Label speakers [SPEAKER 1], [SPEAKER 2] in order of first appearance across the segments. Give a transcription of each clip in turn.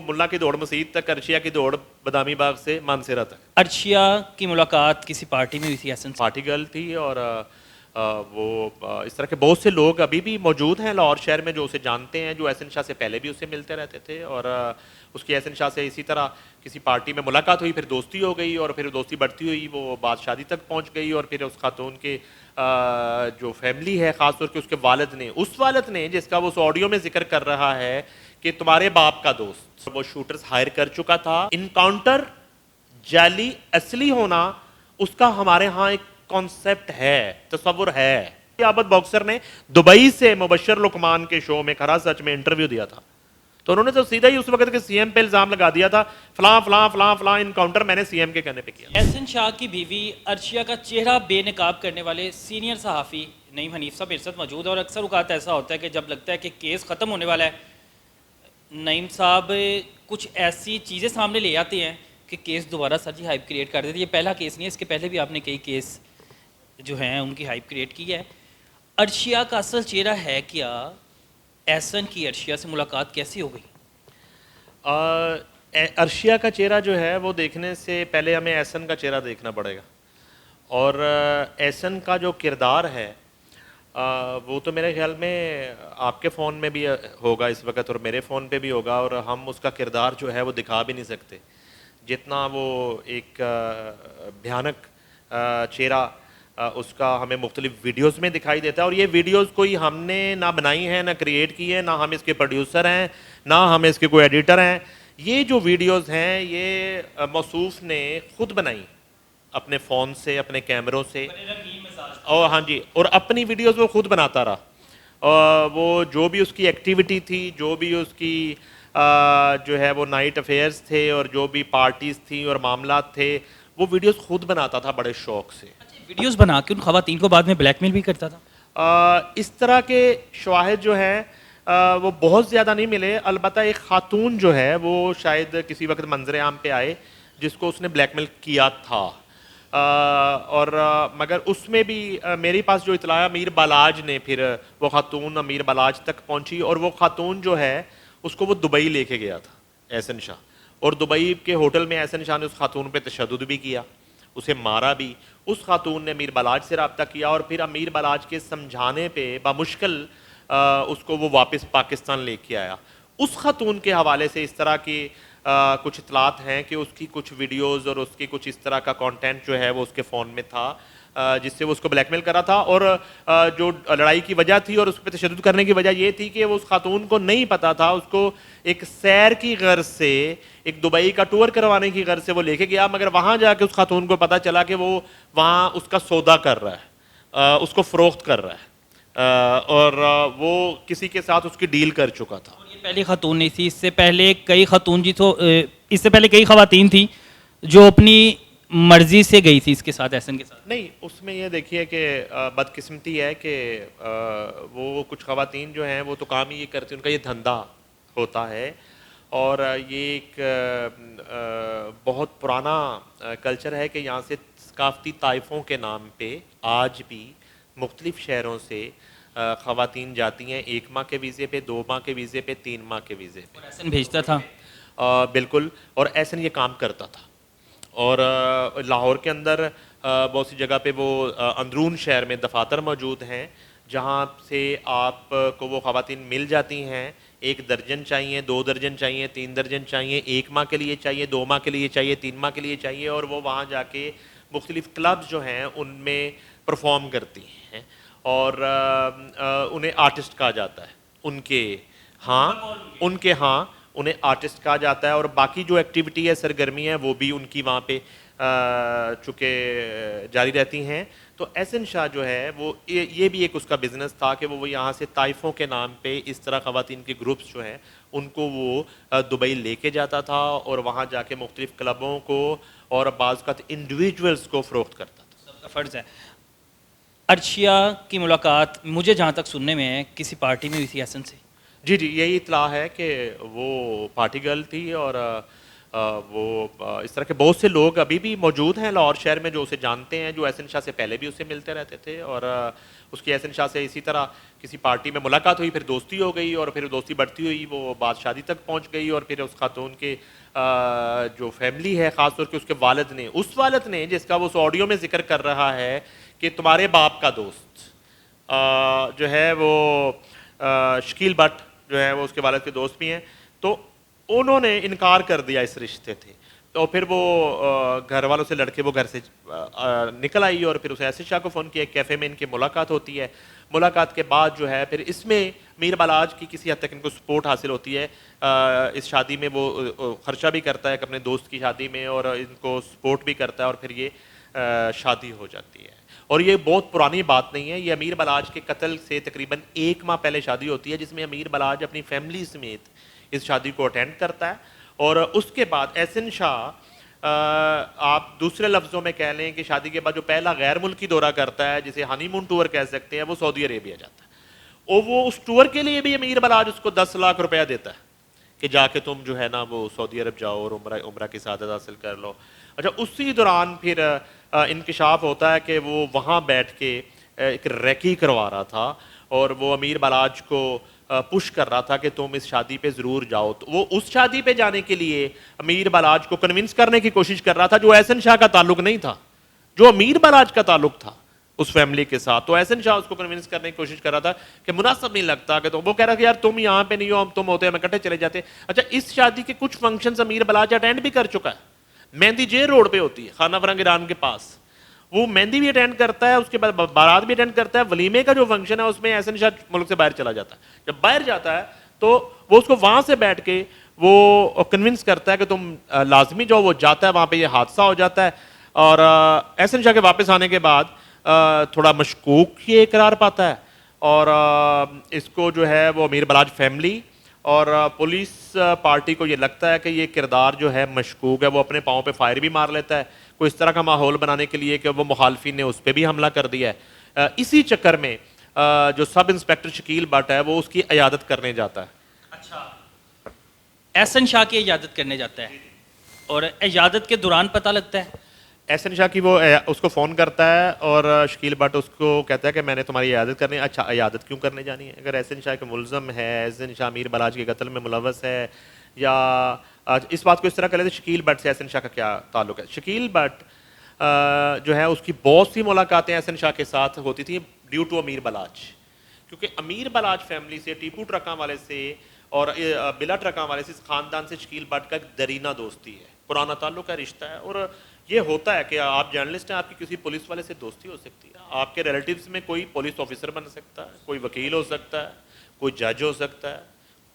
[SPEAKER 1] ملا کی دوڑ مسجد تک، عرشیہ کی دوڑ بادامی باغ سے مانسیرا تک.
[SPEAKER 2] عرشیہ کی ملاقات کسی پارٹی میں ہوئی تھی احسن سے؟
[SPEAKER 1] پارٹی گرل تھی، اور وہ اس طرح کے بہت سے لوگ ابھی بھی موجود ہیں لاہور شہر میں جو اسے جانتے ہیں، جو احسن شاہ سے پہلے بھی اسے ملتے رہتے تھے. اور اس کی احسن شاہ سے اسی طرح کسی پارٹی میں ملاقات ہوئی، پھر دوستی ہو گئی، اور پھر دوستی بڑھتی ہوئی وہ بات شادی تک پہنچ گئی. اور پھر اس خاتون کے جو فیملی ہے، خاص طور پہ اس کے والد نے، اس والد نے جس کا وہ اس آڈیو میں ذکر کر رہا ہے کہ تمہارے باپ کا دوست، وہ شوٹرز ہائر کر چکا تھا. انکاؤنٹر جعلی اصلی ہونا اس کا ہمارے ہاں ایک کانسیپٹ ہے، تصور ہے. عابد باکسر نے دبئی سے مبشر لقمان کے شو میں کھرا سچ میں انٹرویو دیا تھا، تو انہوں نے تو سیدھا ہی اس وقت کے سی ایم پہ الزام لگا دیا تھا، فلاں فلاں فلاں فلاں انکاؤنٹر میں نے سی ایم کے کہنے پہ کیا.
[SPEAKER 2] احسن شاہ کی بیوی عرشیہ کا چہرہ بے نقاب کرنے والے سینئر صحافی نعیم حنیف صاحب میرے ساتھ موجود ہے، اور اکثر اوقات ایسا ہوتا ہے کہ جب لگتا ہے کہ کیس ختم ہونے والا ہے، نعیم صاحب کچھ ایسی چیزیں سامنے لے آتے ہیں کہ کیس دوبارہ سر جی ہائپ کریٹ کر دیتے ہیں. یہ پہلا کیس نہیں ہے، اس کے پہلے بھی آپ نے کئی کیس جو ہیں ان کی ہائپ کریٹ کی ہے. عرشیہ کا اصل چہرہ ہے کیا؟ احسن کی عرشیہ سے ملاقات کیسی ہو گئی؟
[SPEAKER 1] عرشیہ کا چہرہ جو ہے وہ دیکھنے سے پہلے ہمیں احسن کا چہرہ دیکھنا پڑے گا. اور احسن کا جو کردار ہے وہ تو میرے خیال میں آپ کے فون میں بھی ہوگا اس وقت، اور میرے فون پہ بھی ہوگا، اور ہم اس کا کردار جو ہے وہ دکھا بھی نہیں سکتے. جتنا وہ ایک بھیانک چہرہ اس کا ہمیں مختلف ویڈیوز میں دکھائی دیتا ہے. اور یہ ویڈیوز کوئی ہم نے نہ بنائی ہیں، نہ کریٹ کی ہے، نہ ہم اس کے پروڈیوسر ہیں، نہ ہم اس کے کوئی ایڈیٹر ہیں. یہ جو ویڈیوز ہیں یہ موصوف نے خود بنائی اپنے فون سے، اپنے کیمروں سے. اور ہاں جی، اور اپنی ویڈیوز وہ خود بناتا رہا. وہ جو بھی اس کی ایکٹیویٹی تھی، جو بھی اس کی جو ہے وہ نائٹ افیئرز تھے، اور جو بھی پارٹیز تھیں اور معاملات تھے، وہ ویڈیوز خود بناتا تھا بڑے شوق سے.
[SPEAKER 2] ویڈیوز بنا کے ان خواتین کو بعد میں بلیک میل بھی کرتا تھا؟
[SPEAKER 1] اس طرح کے شواہد جو ہیں وہ بہت زیادہ نہیں ملے. البتہ ایک خاتون جو ہے وہ شاید کسی وقت منظر عام پہ آئے جس کو اس نے بلیک میل کیا تھا. اور مگر اس میں بھی میرے پاس جو اطلاع امیر بالاج نے، پھر وہ خاتون امیر بالاج تک پہنچی، اور وہ خاتون جو ہے اس کو وہ دبئی لے کے گیا تھا احسن شاہ. اور دبئی کے ہوٹل میں احسن شاہ نے اس خاتون پہ تشدد بھی کیا، اسے مارا بھی. اس خاتون نے امیر بالاج سے رابطہ کیا، اور پھر امیر بالاج کے سمجھانے پہ بمشکل اس کو وہ واپس پاکستان لے کے آیا. اس خاتون کے حوالے سے اس طرح کی کچھ اطلاعات ہیں کہ اس کی کچھ ویڈیوز اور اس کی کچھ اس طرح کا کانٹینٹ جو ہے وہ اس کے فون میں تھا، جس سے وہ اس کو بلیک میل کرا تھا. اور جو لڑائی کی وجہ تھی اور اس پہ تشدد کرنے کی وجہ یہ تھی کہ وہ اس خاتون کو نہیں پتا تھا، اس کو ایک سیر کی غرض سے، ایک دبئی کا ٹور کروانے کی غرض سے وہ لے کے گیا. مگر وہاں جا کے اس خاتون کو پتا چلا کہ وہ وہاں اس کا سودا کر رہا ہے، اس کو فروخت کر رہا ہے، اور وہ کسی کے ساتھ اس کی ڈیل کر چکا تھا.
[SPEAKER 2] یہ پہلی خاتون نہیں تھی، اس سے پہلے کئی خاتون اس سے پہلے کئی خواتین تھیں جو اپنی مرضی سے گئی تھی اس کے ساتھ، احسن کے ساتھ.
[SPEAKER 1] نہیں، اس میں یہ دیکھیے کہ بدقسمتی ہے کہ وہ کچھ خواتین جو ہیں وہ تو کام ہی یہ کرتی، ان کا یہ دھندا ہوتا ہے. اور یہ ایک بہت پرانا کلچر ہے کہ یہاں سے ثقافتی طائفوں کے نام پہ آج بھی مختلف شہروں سے خواتین جاتی ہیں، 1 ماہ کے ویزے پہ، 2 ماہ کے ویزے پہ، 3 ماہ کے ویزے پہ.
[SPEAKER 2] احسن بھیجتا تھا.
[SPEAKER 1] بالکل. اور احسن یہ کام کرتا تھا. اور لاہور کے اندر بہت سی جگہ پہ وہ اندرون شہر میں دفاتر موجود ہیں جہاں سے آپ کو وہ خواتین مل جاتی ہیں. 1 درجن چاہیے، 2 درجن چاہیے، 3 درجن چاہیے، 1 ماہ کے لیے چاہیے، 2 ماہ کے لیے چاہیے، 3 ماہ کے لیے چاہیے. اور وہ وہاں جا کے مختلف کلبز جو ہیں ان میں پرفارم کرتی ہیں، اور انہیں آرٹسٹ کہا جاتا ہے. ان کے ہاں انہیں آرٹسٹ کہا جاتا ہے. اور باقی جو ایکٹیویٹی ہے، سرگرمی ہے، وہ بھی ان کی وہاں پہ چونکہ جاری رہتی ہیں. تو احسن شاہ جو ہے وہ یہ بھی ایک اس کا بزنس تھا کہ وہ یہاں سے طائفوں کے نام پہ اس طرح خواتین کے گروپس جو ہیں ان کو وہ دبئی لے کے جاتا تھا، اور وہاں جا کے مختلف کلبوں کو اور بعض اوقات انڈیویجولز کو فروخت کرتا تھا.
[SPEAKER 2] سب کا فرض ہے. عرشیہ کی ملاقات مجھے جہاں تک سننے میں ہے کسی پارٹی میں ہوئی تھی احسن سے؟
[SPEAKER 1] جی یہی اطلاع ہے کہ وہ پارٹی گرل تھی. اور وہ اس طرح کے بہت سے لوگ ابھی بھی موجود ہیں لاہور شہر میں جو اسے جانتے ہیں، جو احسن شاہ سے پہلے بھی اسے ملتے رہتے تھے. اور اس کی احسن شاہ سے اسی طرح کسی پارٹی میں ملاقات ہوئی, پھر دوستی ہو گئی, اور پھر دوستی بڑھتی ہوئی, وہ بات شادی تک پہنچ گئی, اور پھر اس خاتون کے جو فیملی ہے, خاص طور پہ اس کے والد نے, اس والد نے جس کا وہ اس آڈیو میں ذکر کر رہا ہے کہ تمہارے باپ کا دوست جو ہے وہ شکیل بٹ جو ہے وہ اس کے والد کے دوست بھی ہیں, تو انہوں نے انکار کر دیا اس رشتے تھے. تو پھر وہ گھر والوں سے لڑکے وہ گھر سے نکل آئی, اور پھر اسے احسن شاہ کو فون کیا, کیفے میں ان کی ملاقات ہوتی ہے. ملاقات کے بعد جو ہے پھر اس میں میر بالاج کی کسی حد تک ان کو سپورٹ حاصل ہوتی ہے, اس شادی میں وہ خرچہ بھی کرتا ہے اپنے دوست کی شادی میں, اور ان کو سپورٹ بھی کرتا ہے, اور پھر یہ شادی ہو جاتی ہے. اور یہ بہت پرانی بات نہیں ہے, یہ امیر بالاج کے قتل سے تقریباً 1 ماہ پہلے شادی ہوتی ہے, جس میں امیر بالاج اپنی فیملی سمیت اس شادی کو اٹینڈ کرتا ہے. اور اس کے بعد احسن شاہ آپ دوسرے لفظوں میں کہہ لیں کہ شادی کے بعد جو پہلا غیر ملکی دورہ کرتا ہے, جسے ہنی مون ٹور کہہ سکتے ہیں, وہ سعودی عربیہ جاتا ہے. اور وہ اس ٹور کے لیے بھی امیر بالاج اس کو 10 لاکھ روپیہ دیتا ہے کہ جا کے تم جو ہے نا وہ سعودی عرب جاؤ اور عمرہ کی سعادت حاصل کر لو. اچھا, اسی دوران پھر انکشاف ہوتا ہے کہ وہ وہاں بیٹھ کے ایک ریکی کروا رہا تھا, اور وہ امیر بالاج کو پش کر رہا تھا کہ تم اس شادی پہ ضرور جاؤ. تو وہ اس شادی پہ جانے کے لیے امیر بالاج کو کنونس کرنے کی کوشش کر رہا تھا, جو احسن شاہ کا تعلق نہیں تھا, جو امیر بالاج کا تعلق تھا اس فیملی کے ساتھ. تو احسن شاہ اس کو کنونس کرنے کی کوشش کر رہا تھا کہ مناسب نہیں لگتا کہ وہ کہہ رہا کہ یار تم یہاں پہ نہیں ہو, تم ہوتے ہم اکٹھے چلے جاتے. اچھا, اس شادی کے کچھ فنکشنز امیر بالاج اٹینڈ بھی کر چکا ہے. مہندی جے روڈ پہ ہوتی ہے, خانہ فرنگ ایران کے پاس, وہ مہندی بھی اٹینڈ کرتا ہے, اس کے بعد بارات بھی اٹینڈ کرتا ہے. ولیمے کا جو فنکشن ہے اس میں احسن شاہ ملک سے باہر چلا جاتا ہے. جب باہر جاتا ہے تو وہ اس کو وہاں سے بیٹھ کے وہ کنونس کرتا ہے کہ تم لازمی جاؤ. وہ جاتا ہے, وہاں پہ یہ حادثہ ہو جاتا ہے, اور احسن شاہ کے واپس آنے کے بعد تھوڑا مشکوک یہ قرار پاتا ہے, اور اس کو جو ہے وہ امیر بالاج فیملی اور پولیس پارٹی کو یہ لگتا ہے کہ یہ کردار جو ہے مشکوک ہے. وہ اپنے پاؤں پہ فائر بھی مار لیتا ہے, کوئی اس طرح کا ماحول بنانے کے لیے کہ وہ مخالفین نے اس پہ بھی حملہ کر دیا ہے. اسی چکر میں جو سب انسپیکٹر شکیل بٹ ہے وہ اس کی عیادت کرنے جاتا ہے.
[SPEAKER 2] اچھا, احسن شاہ کی عیادت کرنے جاتا ہے, اور عیادت کے دوران پتہ لگتا ہے
[SPEAKER 1] احسن شاہ کی وہ اس کو فون کرتا ہے, اور شکیل بٹ اس کو کہتا ہے کہ میں نے تمہاری عیادت کرنی ہے. اچھا, عیادت کیوں کرنے جانی ہے؟ اگر احسن شاہ کے ملزم ہے, احسن شاہ امیر بالاج کے قتل میں ملوث ہے, یا اس بات کو اس طرح کر لیتے شکیل بٹ سے احسن شاہ کا کیا تعلق ہے. شکیل بٹ جو ہے اس کی بہت سی ملاقاتیں احسن شاہ کے ساتھ ہوتی تھیں ڈیو ٹو امیر بالاج, کیونکہ امیر بالاج فیملی سے, ٹیپو ٹرکاں والے سے اور بلا ٹرکاں والے سے, اس خاندان سے شکیل بٹ کا ایک درینہ دوستی ہے, پرانا تعلق ہے, رشتہ ہے. اور یہ ہوتا ہے کہ آپ جرنلسٹ ہیں, آپ کی کسی پولیس والے سے دوستی ہو سکتی ہے, آپ کے ریلیٹیوز میں کوئی پولیس آفیسر بن سکتا ہے, کوئی وکیل ہو سکتا ہے, کوئی جج ہو سکتا ہے,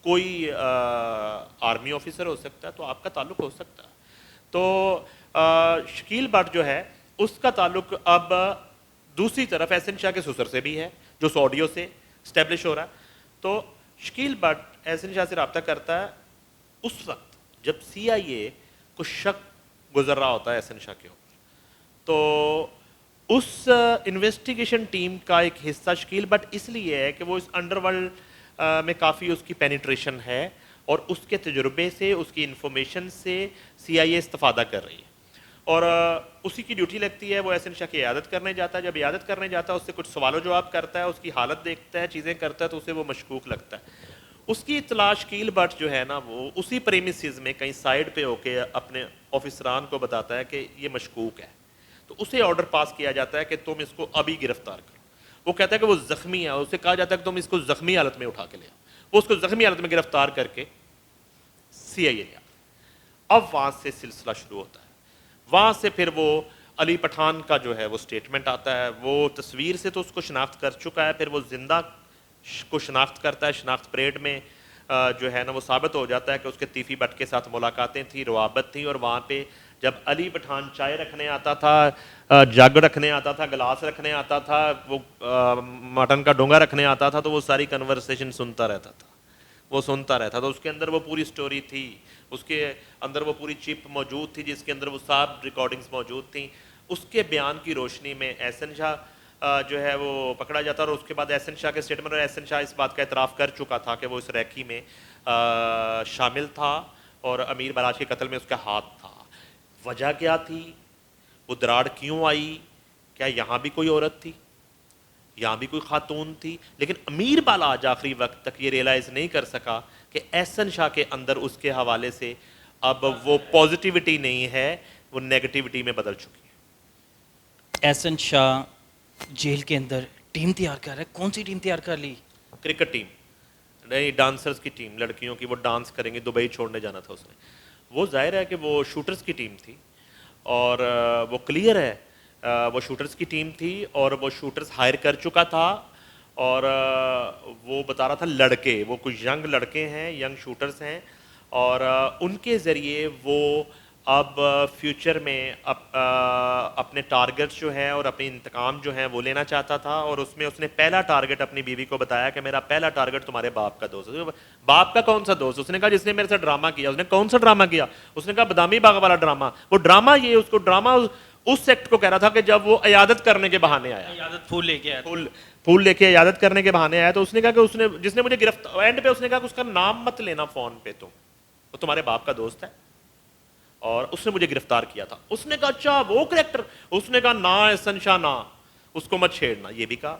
[SPEAKER 1] کوئی آرمی آفیسر ہو سکتا ہے, تو آپ کا تعلق ہو سکتا ہے. تو شکیل بٹ جو ہے اس کا تعلق اب دوسری طرف احسن شاہ کے سسر سے بھی ہے, جو اس آڈیو سے اسٹیبلش ہو رہا ہے. تو شکیل بٹ احسن شاہ سے رابطہ کرتا ہے اس وقت جب CIA کو شک گزر رہا ہوتا ہے احسن شاہ کے اوپر. تو اس انویسٹیگیشن ٹیم کا ایک حصہ شکیل بٹ اس لیے ہے کہ وہ اس انڈر ورلڈ میں کافی اس کی پینیٹریشن ہے, اور اس کے تجربے سے, اس کی انفارمیشن سے CIA استفادہ کر رہی ہے, اور اسی کی ڈیوٹی لگتی ہے. وہ احسن شاہ کی عیادت کرنے جاتا ہے. جب عیادت کرنے جاتا ہے اس سے کچھ سوال و جواب کرتا ہے, اس کی حالت دیکھتا ہے, چیزیں کرتا ہے, تو اسے وہ مشکوک لگتا ہے. اس کی اطلاع شکیل بٹ جو ہے نا وہ اسی پریمیسز میں کہیں سائڈ پہ ہو کے اپنے آفیسران کو بتاتا ہے کہ یہ مشکوک ہے. تو اسے آرڈر پاس کیا جاتا ہے کہ تم اس کو ابھی گرفتار کرو. وہ کہتا ہے کہ وہ زخمی ہے, اسے کہا جاتا ہے کہ تم اس کو زخمی حالت میں اٹھا کے لے آؤ. وہ اس کو زخمی حالت میں گرفتار کر کے CIA لے آتا. اب وہاں سے سلسلہ شروع ہوتا ہے. وہاں سے پھر وہ علی پٹھان کا جو ہے وہ سٹیٹمنٹ آتا ہے. وہ تصویر سے تو اس کو شناخت کر چکا ہے, پھر وہ زندہ کو شناخت کرتا ہے. شناخت پریڈ میں جو ہے نا وہ ثابت ہو جاتا ہے کہ اس کے تیفی بٹ کے ساتھ ملاقاتیں تھیں, روابط تھیں, اور وہاں پہ جب علی پٹھان چائے رکھنے آتا تھا, جگ رکھنے آتا تھا, گلاس رکھنے آتا تھا, وہ مٹن کا ڈونگا رکھنے آتا تھا, تو وہ ساری کنورسیشن سنتا رہتا تھا, وہ سنتا رہتا. تو اس کے اندر وہ پوری سٹوری تھی, اس کے اندر وہ پوری چپ موجود تھی جس کے اندر وہ سب ریکارڈنگز موجود تھیں. اس کے بیان کی روشنی میں احسن شاہ جو ہے وہ پکڑا جاتا, اور اس کے بعد احسن شاہ کے اسٹیٹمنٹ, اور احسن شاہ اس بات کا اعتراف کر چکا تھا کہ وہ اس ریکی میں شامل تھا اور امیر بالاج کے قتل میں اس کا ہاتھ تھا. وجہ کیا تھی, وہ دراڑ کیوں آئی, کیا یہاں بھی کوئی عورت تھی, یہاں بھی کوئی خاتون تھی، لیکن امیر بالاج آخری وقت تک یہ ریئلائز نہیں کر سکا کہ احسن شاہ کے اندر اس کے حوالے سے اب وہ پازیٹیوٹی نہیں ہے، وہ نیگیٹیوٹی میں بدل چکی ہے۔
[SPEAKER 2] احسن شاہ جیل کے اندر ٹیم تیار کر رہا ہے، کون سی ٹیم تیار کر لی؟
[SPEAKER 1] کرکٹ ٹیم، نہیں ڈانسرز کی ٹیم، لڑکیوں کی، وہ ڈانس کریں گے، دبئی چھوڑنے جانا تھا اس نے۔ وہ ظاہر ہے کہ وہ شوٹرز کی ٹیم تھی، اور وہ کلیئر ہے وہ شوٹرز کی ٹیم تھی، اور وہ شوٹرز ہائر کر چکا تھا، اور وہ بتا رہا تھا لڑکے، وہ کچھ ینگ لڑکے ہیں، ینگ شوٹرز ہیں، اور ان کے ذریعے وہ اب فیوچر میں اپنے ٹارگٹس جو ہیں اور اپنے انتقام جو ہیں وہ لینا چاہتا تھا، اور اس میں اس نے پہلا ٹارگٹ اپنی بیوی کو بتایا کہ میرا پہلا ٹارگٹ تمہارے باپ کا دوست ہے۔ باپ کا کون سا دوست؟ اس نے کہا جس نے میرے سے ڈرامہ کیا۔ اس نے کون سا ڈرامہ کیا؟ اس نے کہا بادامی باغ والا ڈرامہ۔ وہ ڈرامہ یہ اس کو ڈرامہ اس سیکٹ کو کہہ رہا تھا کہ جب وہ عیادت کرنے کے بہانے آیا،
[SPEAKER 2] عیادت پھول لے کے آیا،
[SPEAKER 1] پھول لے کے عیادت کرنے کے بہانے آیا، تو اس نے کہا کہ اس نے جس نے مجھے گرفتار، اینڈ پہ اس نے کہا کہ اس کا نام مت لینا فون پہ، تم وہ تمہارے باپ کا دوست ہے، اور اس نے مجھے گرفتار کیا تھا۔ اس نے کہا اچھا وہ کریکٹر؟ اس نے کہا نا احسن شاہ نا، اس کو مت چھیڑنا۔ یہ بھی کہا،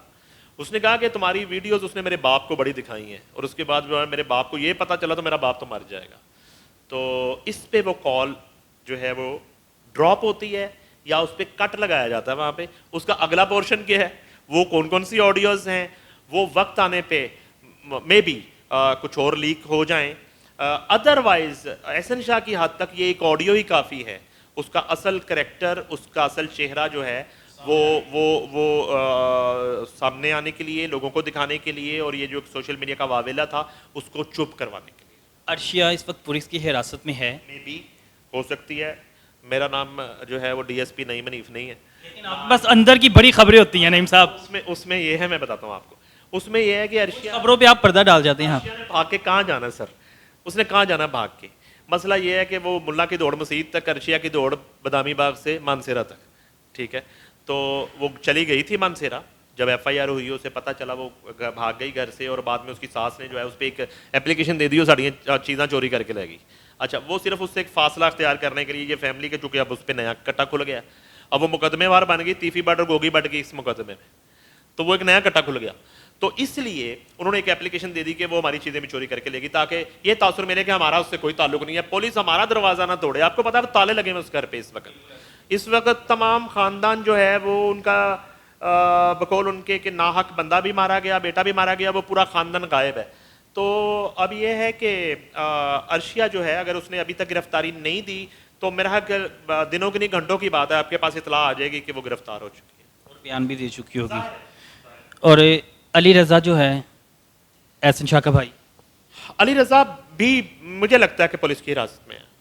[SPEAKER 1] اس نے کہا کہ تمہاری ویڈیوز اس نے میرے باپ کو بڑی دکھائی ہیں، اور اس کے بعد جو ہے میرے باپ کو یہ پتا چلا تو میرا باپ تو مر جائے گا۔ تو اس پہ وہ کال جو ہے وہ ڈراپ ہوتی ہے، یا اس پہ کٹ لگایا جاتا ہے۔ وہاں پہ اس کا اگلا پورشن کیا ہے، وہ کون کون سی آڈیوز ہیں، وہ وقت آنے پہ مے بی کچھ اور لیک ہو جائیں۔ ادروائز احسن شاہ کی حد تک یہ ایک آڈیو ہی کافی ہے، اس کا اصل کریکٹر، اس کا اصل چہرہ جو ہے وہ سامنے آنے کے لیے، لوگوں کو دکھانے کے لیے، اور یہ جو سوشل میڈیا کا واویلا تھا اس کو چپ کروانے کے لیے۔
[SPEAKER 2] عرشیہ اس وقت پولیس کی حراست میں ہے،
[SPEAKER 1] مے بی ہو سکتی ہے۔ میرا نام جو ہے وہ ڈی ایس پی نعیم حنیف نہیں ہے،
[SPEAKER 2] لیکن آپ بس اندر کی بڑی خبریں ہوتی ہیں نعیم صاحب،
[SPEAKER 1] اس میں یہ ہے، میں بتاتا ہوں آپ کو، اس میں یہ ہے کہ عرشیہ
[SPEAKER 2] خبروں پہ آپ پردہ ڈال جاتے ہیں۔
[SPEAKER 1] نے بھاگ کے کہاں جانا سر؟ اس نے کہاں جانا بھاگ کے؟ مسئلہ یہ ہے کہ وہ ملا کی دوڑ مسجد تک، عرشیہ کی دوڑ بادامی باغ سے مانسیرا تک، ٹھیک ہے؟ تو وہ چلی گئی تھی مانسیرا، جب ایف آئی آر ہوئی اسے پتہ چلا، وہ بھاگ گئی گھر سے، اور بعد میں اس کی ساس نے جو ہے اس پہ ایک اپلیکیشن دے دی، وہ ساڑیاں چیزاں چوری کر کے لے گئی۔ اچھا، وہ صرف اس سے ایک فاصلہ اختیار کرنے کے لیے یہ فیملی کے، چونکہ اب اس پہ نیا کٹا کھل گیا، اب وہ مقدمے وار بن گئی، تیفی بٹ اور گوگی بٹ کی اس مقدمے میں، تو وہ ایک نیا کٹا کھل گیا۔ تو اس لیے انہوں نے ایک اپلیکیشن دے دی کہ وہ ہماری چیزیں بھی چوری کر کے لے گی، تاکہ یہ تاثر ملے کہ ہمارا اس سے کوئی تعلق نہیں ہے، پولیس ہمارا دروازہ نہ توڑے۔ آپ کو پتا ہے تالے لگے ہیں اس گھر پہ اس وقت تمام خاندان جو ہے وہ ان کا بقول ان کے کہ ناحق بندہ بھی مارا گیا، بیٹا بھی مارا گیا، وہ پورا خاندان غائب ہے۔ تو اب یہ ہے کہ عرشیہ جو ہے اگر اس نے ابھی تک گرفتاری نہیں دی تو میرا دنوں کی نہیں گھنٹوں کی بات ہے، آپ کے پاس اطلاع آ جائے گی کہ وہ گرفتار ہو چکی ہے،
[SPEAKER 2] اور بیان بھی دے چکی ہوگی۔ اور علی رضا جو ہے احسن شاہ کا بھائی،
[SPEAKER 1] علی رضا بھی مجھے لگتا ہے کہ پولیس کی حراست میں ہے،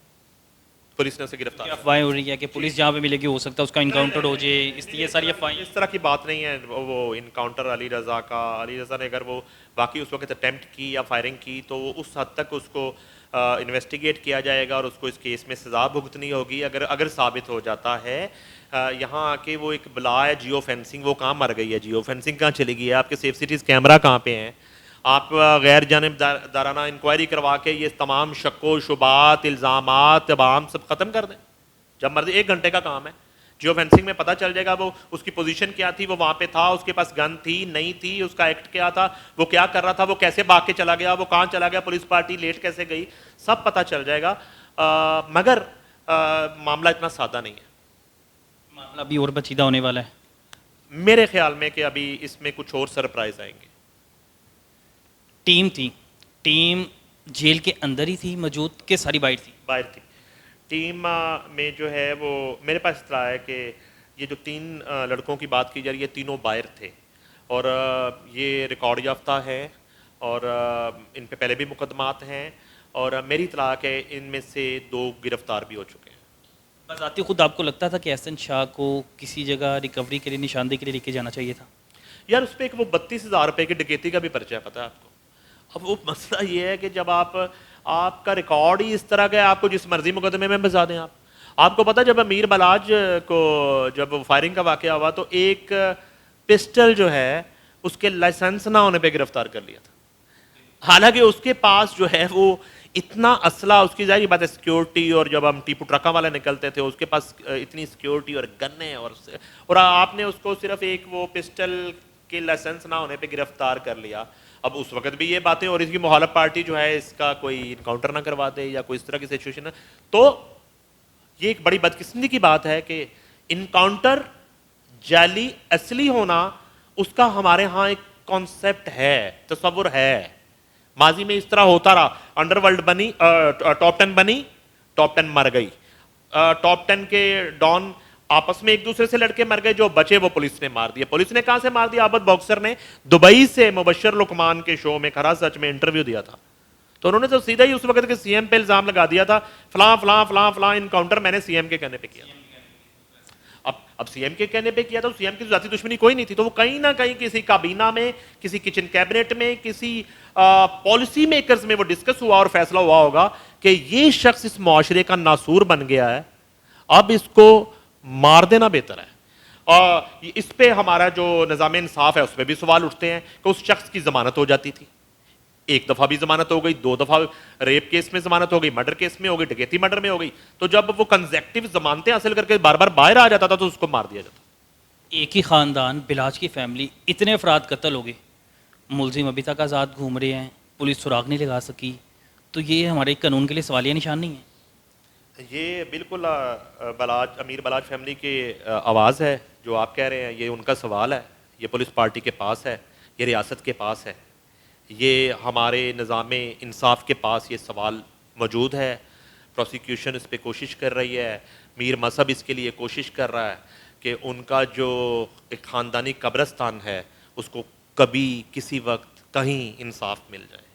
[SPEAKER 1] پولیس نے اسے گرفتار کیا۔
[SPEAKER 2] افواہیں ہو رہی ہے کہ پولیس جہاں پہ ملے گی ہو سکتا ہے اس کا انکاؤنٹر ہو جائے، اس لیے ساری افواہیں۔
[SPEAKER 1] اس طرح کی بات نہیں ہے، وہ انکاؤنٹر علی رضا کا، علی رضا نے اگر وہ باقی اس وقت اٹیمپٹ کی یا فائرنگ کی تو اس حد تک اس کو انویسٹیگیٹ کیا جائے گا اور اس کو اس کیس میں سزا بھگتنی ہوگی اگر ثابت ہو جاتا ہے۔ یہاں آ کے وہ ایک بلا ہے جیو فینسنگ، وہ کہاں مر گئی ہے؟ جیو فینسنگ کہاں چلی گئی ہے؟ آپ کے سیف سٹیز کیمرہ کہاں پہ ہیں؟ آپ غیر جانبدارانہ انکوائری کروا کے یہ تمام شک و شبہات، الزامات، ابہام سب ختم کر دیں، جب مرضی، 1 گھنٹے کا کام ہے۔ جیو فینسنگ میں پتہ چل جائے گا وہ اس کی پوزیشن کیا تھی، وہ وہاں پہ تھا، اس کے پاس گن تھی نہیں تھی، اس کا ایکٹ کیا تھا، وہ کیا کر رہا تھا، وہ کیسے بھاگ کے چلا گیا، وہ کہاں چلا گیا، پولیس پارٹی لیٹ کیسے گئی، سب پتہ چل جائے گا۔ مگر معاملہ اتنا سادہ نہیں ہے،
[SPEAKER 2] معاملہ بھی اور پیچیدہ ہونے والا ہے
[SPEAKER 1] میرے خیال میں کہ ابھی اس میں کچھ اور سرپرائز آئیں گے۔
[SPEAKER 2] ٹیم تھی، ٹیم جیل کے اندر ہی تھی موجود کہ ساری باہر تھی؟
[SPEAKER 1] باہر تھی۔ ٹیم میں جو ہے وہ میرے پاس اطلاع ہے کہ یہ جو 3 لڑکوں کی بات کی جا رہی ہے، تینوں باہر تھے، اور یہ ریکارڈ یافتہ ہے، اور ان پہ پہلے بھی مقدمات ہیں، اور میری اطلاع کہ ان میں سے 2 گرفتار بھی ہو چکے ہیں۔
[SPEAKER 2] بذاتی خود آپ کو لگتا تھا کہ احسن شاہ کو کسی جگہ ریکوری کے لیے، نشاندہی کے لیے لے کے جانا چاہیے تھا؟
[SPEAKER 1] یار اس پہ ایک وہ 32,000 روپے کی ڈکیتی کا بھی پرچہ ہے، پتہ ہے آپ کو؟ اب وہ مسئلہ یہ ہے کہ جب آپ کا ریکارڈ ہی اس طرح کا ہے، آپ کو جس مرضی مقدمے میں بھجا دیں۔ آپ کو پتہ جب امیر بلاج کو جب فائرنگ کا واقعہ ہوا تو ایک پسٹل جو ہے اس کے لائسنس نہ ہونے پہ گرفتار کر لیا تھا، حالانکہ اس کے پاس جو ہے وہ اتنا اسلحہ، اس کی ظاہری بات ہے سیکیورٹی، اور جب ہم ٹیپو ٹرکاں والے نکلتے تھے اس کے پاس اتنی سیکیورٹی اور گنیں، اور آپ نے اس کو صرف ایک وہ پسٹل کے لائسنس نہ ہونے پہ گرفتار کر لیا. اب اس وقت بھی یہ باتیں اور اس کی مخالف پارٹی جو ہے اس کا کوئی انکاؤنٹر نہ کروا دے یا کوئی اس طرح کی سچویشن ہے, تو یہ ایک بڑی بدقسمتی کی بات ہے کہ انکاؤنٹر جعلی اصلی ہونا اس کا ہمارے ہاں ایک کانسیپٹ ہے, تصور ہے. ماضی میں اس طرح ہوتا رہا, انڈر ورلڈ بنی, ٹاپ 10 بنی, ٹاپ 10 مر گئی, ٹاپ 10 کے ڈان آپس میں ایک دوسرے سے لڑکے مر گئے, جو بچے وہ پولیس نے مار دیے. پولیس نے کہاں سے مار دیا؟ عابد باکسر نے دبئی سے مبشر لقمان کے شو میں کھرا سچ میں انٹرویو دیا تھا, تو انہوں نے تو سیدھا ہی اس وقت کے سی ایم پہ الزام لگا دیا تھا, فلاں فلاں فلاں فلاں انکاؤنٹر میں نے سی ایم کے کہنے پہ کیا. اب سی ایم کے کہنے پہ کیا, تو سی ایم کی ذاتی دشمنی کوئی نہیں تھی, تو وہ کہیں نہ کہیں کسی کابینہ میں, کسی کچن کیبنٹ میں, کسی پالیسی میکرز میں وہ ڈسکس ہوا اور فیصلہ ہوا ہوگا کہ یہ شخص اس معاشرے کا ناسور بن گیا ہے, اب اس کو مار دینا بہتر ہے. اور اس پہ ہمارا جو نظام انصاف ہے اس پہ بھی سوال اٹھتے ہیں کہ اس شخص کی ضمانت ہو جاتی تھی, ایک دفعہ بھی ضمانت ہو گئی, 2 دفعہ ریپ کیس میں ضمانت ہو گئی, مرڈر کیس میں ہو گئی, ڈکیتی مرڈر میں ہو گئی, تو جب وہ کنزیکٹیو ضمانتیں حاصل کر کے بار بار باہر آ جاتا تھا تو اس کو مار دیا جاتا.
[SPEAKER 2] ایک ہی خاندان بلاج کی فیملی, اتنے افراد قتل ہو گئے, ملزم ابھی تک آزاد گھوم رہے ہیں, پولیس سراغ نہیں لگا سکی, تو یہ ہمارے قانون کے لیے سوالیہ نشان نہیں ہے؟
[SPEAKER 1] یہ بالکل امیر بلاج فیملی کی آواز ہے جو آپ کہہ رہے ہیں, یہ ان کا سوال ہے, یہ پولیس پارٹی کے پاس ہے, یہ ریاست کے پاس ہے, یہ ہمارے نظام انصاف کے پاس یہ سوال موجود ہے. پروسیکیوشن اس پہ کوشش کر رہی ہے, میر مذہب اس کے لیے کوشش کر رہا ہے کہ ان کا جو ایک خاندانی قبرستان ہے اس کو کبھی کسی وقت کہیں انصاف مل جائے.